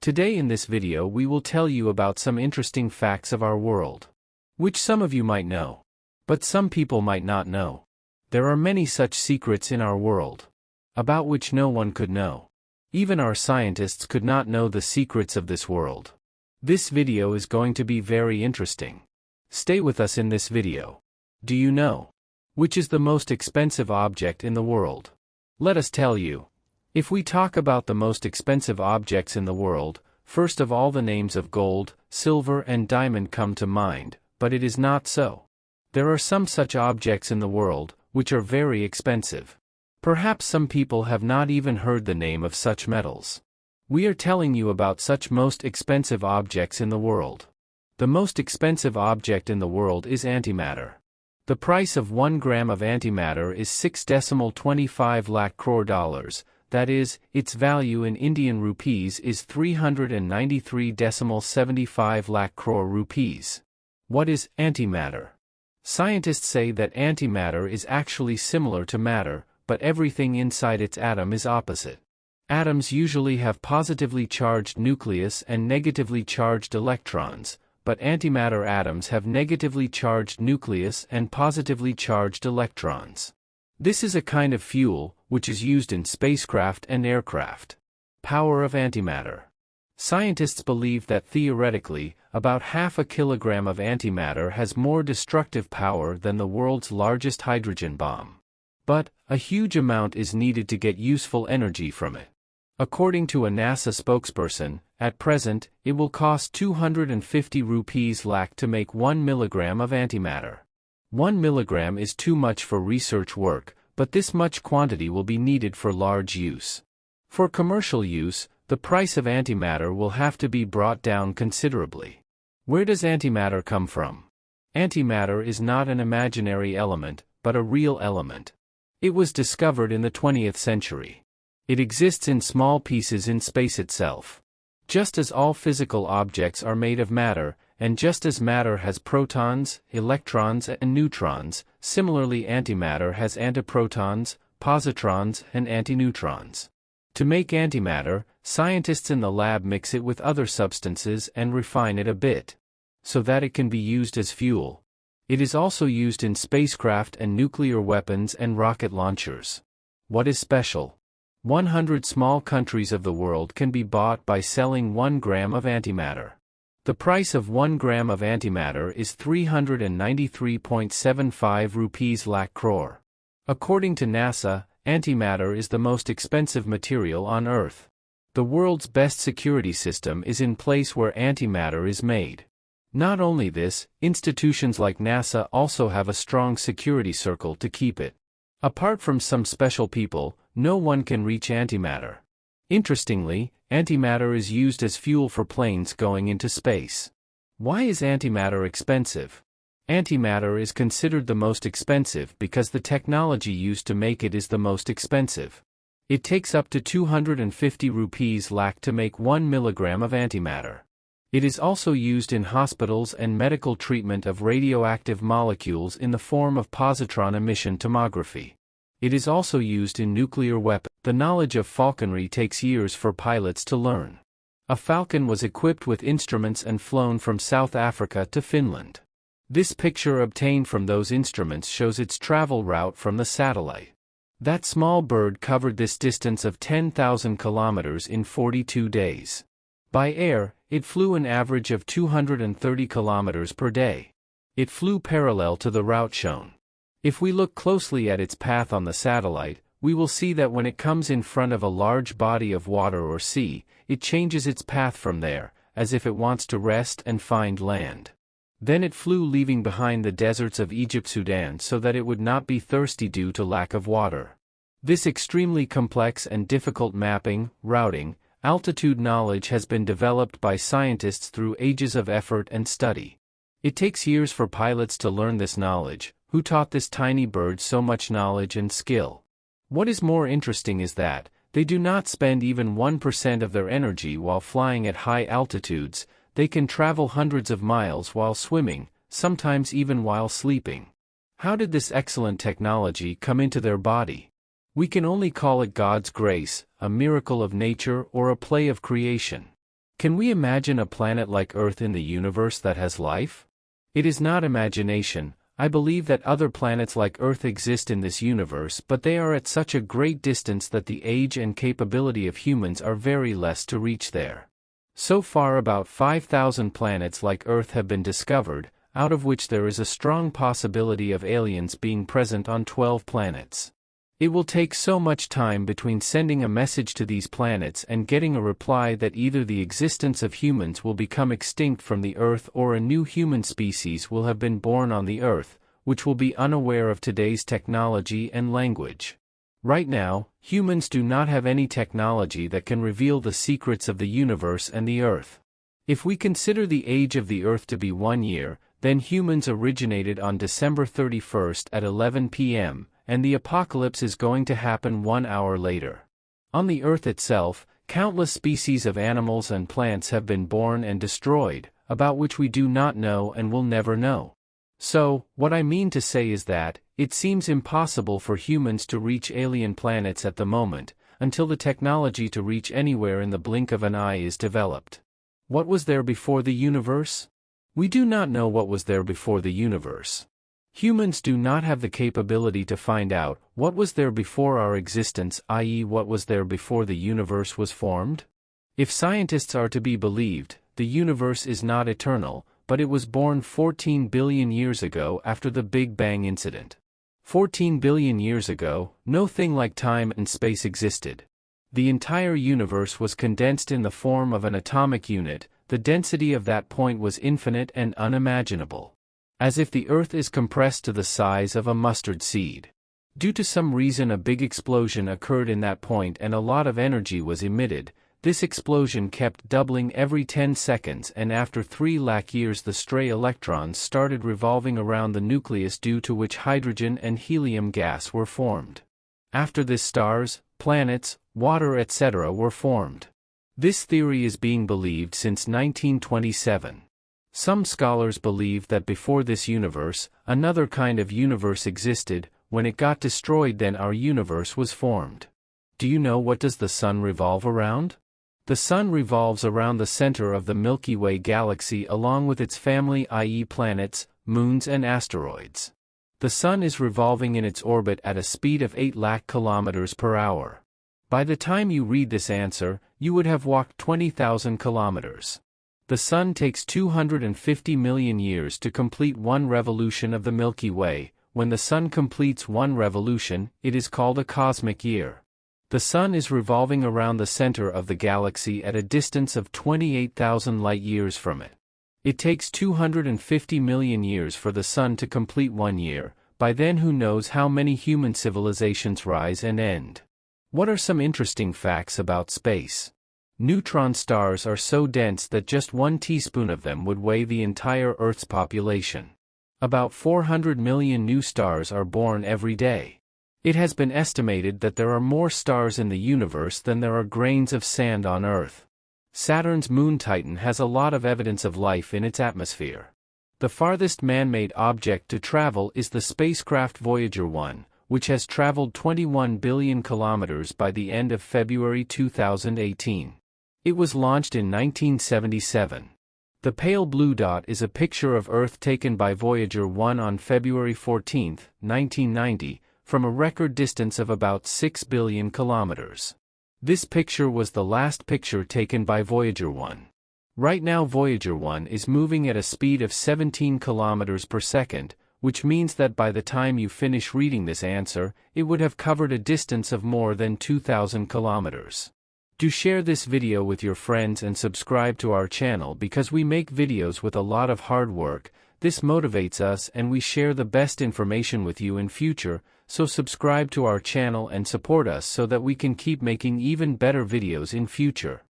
Today in this video we will tell you about some interesting facts of our world, which some of you might know, but some people might not know. There are many such secrets in our world, about which no one could know. Even our scientists could not know the secrets of this world. This video is going to be very interesting. Stay with us in this video. Do you know which is the most expensive object in the world? Let us tell you. If we talk about the most expensive objects in the world, first of all the names of gold, silver and diamond come to mind, but it is not so. There are some such objects in the world, which are very expensive. Perhaps some people have not even heard the name of such metals. We are telling you about such most expensive objects in the world. The most expensive object in the world is antimatter. The price of 1 gram of antimatter is 6.25 lakh crore dollars, that is, its value in Indian rupees is 393.75 lakh crore rupees. What is antimatter? Scientists say that antimatter is actually similar to matter, but everything inside its atom is opposite. Atoms usually have positively charged nucleus and negatively charged electrons, but antimatter atoms have negatively charged nucleus and positively charged electrons. This is a kind of fuel, which is used in spacecraft and aircraft. Power of antimatter. Scientists believe that theoretically, about half a kilogram of antimatter has more destructive power than the world's largest hydrogen bomb. But, a huge amount is needed to get useful energy from it. According to a NASA spokesperson, at present, it will cost 250 rupees lakh to make 1 milligram of antimatter. 1 milligram is too much for research work, but this much quantity will be needed for large use. For commercial use, the price of antimatter will have to be brought down considerably. Where does antimatter come from? Antimatter is not an imaginary element, but a real element. It was discovered in the 20th century. It exists in small pieces in space itself. Just as all physical objects are made of matter, and just as matter has protons, electrons and neutrons, similarly antimatter has antiprotons, positrons and antineutrons. To make antimatter, scientists in the lab mix it with other substances and refine it a bit, so that it can be used as fuel. It is also used in spacecraft and nuclear weapons and rocket launchers. What is special? 100 small countries of the world can be bought by selling 1 gram of antimatter. The price of 1 gram of antimatter is 393.75 rupees lakh crore. According to NASA, antimatter is the most expensive material on Earth. The world's best security system is in place where antimatter is made. Not only this, institutions like NASA also have a strong security circle to keep it. Apart from some special people, no one can reach antimatter. Interestingly, antimatter is used as fuel for planes going into space. Why is antimatter expensive? Antimatter is considered the most expensive because the technology used to make it is the most expensive. It takes up to 250 rupees lakh to make 1 milligram of antimatter. It is also used in hospitals and medical treatment of radioactive molecules in the form of positron emission tomography. It is also used in nuclear weapons. The knowledge of falconry takes years for pilots to learn. A falcon was equipped with instruments and flown from South Africa to Finland. This picture obtained from those instruments shows its travel route from the satellite. That small bird covered this distance of 10,000 kilometers in 42 days. By air, it flew an average of 230 kilometers per day. It flew parallel to the route shown. If we look closely at its path on the satellite, we will see that when it comes in front of a large body of water or sea, it changes its path from there, as if it wants to rest and find land. Then it flew leaving behind the deserts of Egypt-Sudan so that it would not be thirsty due to lack of water. This extremely complex and difficult mapping, routing, altitude knowledge has been developed by scientists through ages of effort and study. It takes years for pilots to learn this knowledge. Who taught this tiny bird so much knowledge and skill? What is more interesting is that they do not spend even 1% of their energy while flying at high altitudes. They can travel hundreds of miles while swimming, sometimes even while sleeping. How did this excellent technology come into their body? We can only call it God's grace, a miracle of nature or a play of creation. Can we imagine a planet like Earth in the universe that has life? It is not imagination. I believe that other planets like Earth exist in this universe, but they are at such a great distance that the age and capability of humans are very less to reach there. So far about 5,000 planets like Earth have been discovered, out of which there is a strong possibility of aliens being present on 12 planets. It will take so much time between sending a message to these planets and getting a reply that either the existence of humans will become extinct from the Earth or a new human species will have been born on the Earth, which will be unaware of today's technology and language. Right now, humans do not have any technology that can reveal the secrets of the universe and the Earth. If we consider the age of the Earth to be 1 year, then humans originated on December 31st at 11 p.m., and the apocalypse is going to happen 1 hour later. On the Earth itself, countless species of animals and plants have been born and destroyed, about which we do not know and will never know. So, what I mean to say is that, it seems impossible for humans to reach alien planets at the moment, until the technology to reach anywhere in the blink of an eye is developed. What was there before the universe? We do not know what was there before the universe. Humans do not have the capability to find out what was there before our existence, i.e., what was there before the universe was formed? If scientists are to be believed, the universe is not eternal, but it was born 14 billion years ago after the Big Bang incident. 14 billion years ago, no thing like time and space existed. The entire universe was condensed in the form of an atomic unit. The density of that point was infinite and unimaginable. As if the Earth is compressed to the size of a mustard seed. Due to some reason a big explosion occurred in that point and a lot of energy was emitted. This explosion kept doubling every 10 seconds, and after 3 lakh years the stray electrons started revolving around the nucleus, due to which hydrogen and helium gas were formed. After this stars, planets, water etc. were formed. This theory is being believed since 1927. Some scholars believe that before this universe, another kind of universe existed. When it got destroyed, then our universe was formed. Do you know what does the Sun revolve around? The Sun revolves around the center of the Milky Way galaxy along with its family, i.e. planets, moons and asteroids. The Sun is revolving in its orbit at a speed of 8 lakh kilometers per hour. By the time you read this answer, you would have walked 20,000 kilometers. The Sun takes 250 million years to complete one revolution of the Milky Way. When the Sun completes one revolution, it is called a cosmic year. The Sun is revolving around the center of the galaxy at a distance of 28,000 light-years from it. It takes 250 million years for the Sun to complete 1 year. By then who knows how many human civilizations rise and end. What are some interesting facts about space? Neutron stars are so dense that just 1 teaspoon of them would weigh the entire Earth's population. About 400 million new stars are born every day. It has been estimated that there are more stars in the universe than there are grains of sand on Earth. Saturn's moon Titan has a lot of evidence of life in its atmosphere. The farthest man-made object to travel is the spacecraft Voyager 1, which has traveled 21 billion kilometers by the end of February 2018. It was launched in 1977. The pale blue dot is a picture of Earth taken by Voyager 1 on February 14, 1990, from a record distance of about 6 billion kilometers. This picture was the last picture taken by Voyager 1. Right now Voyager 1 is moving at a speed of 17 kilometers per second, which means that by the time you finish reading this answer, it would have covered a distance of more than 2,000 kilometers. Do share this video with your friends and subscribe to our channel because we make videos with a lot of hard work. This motivates us and we share the best information with you in future, so subscribe to our channel and support us so that we can keep making even better videos in future.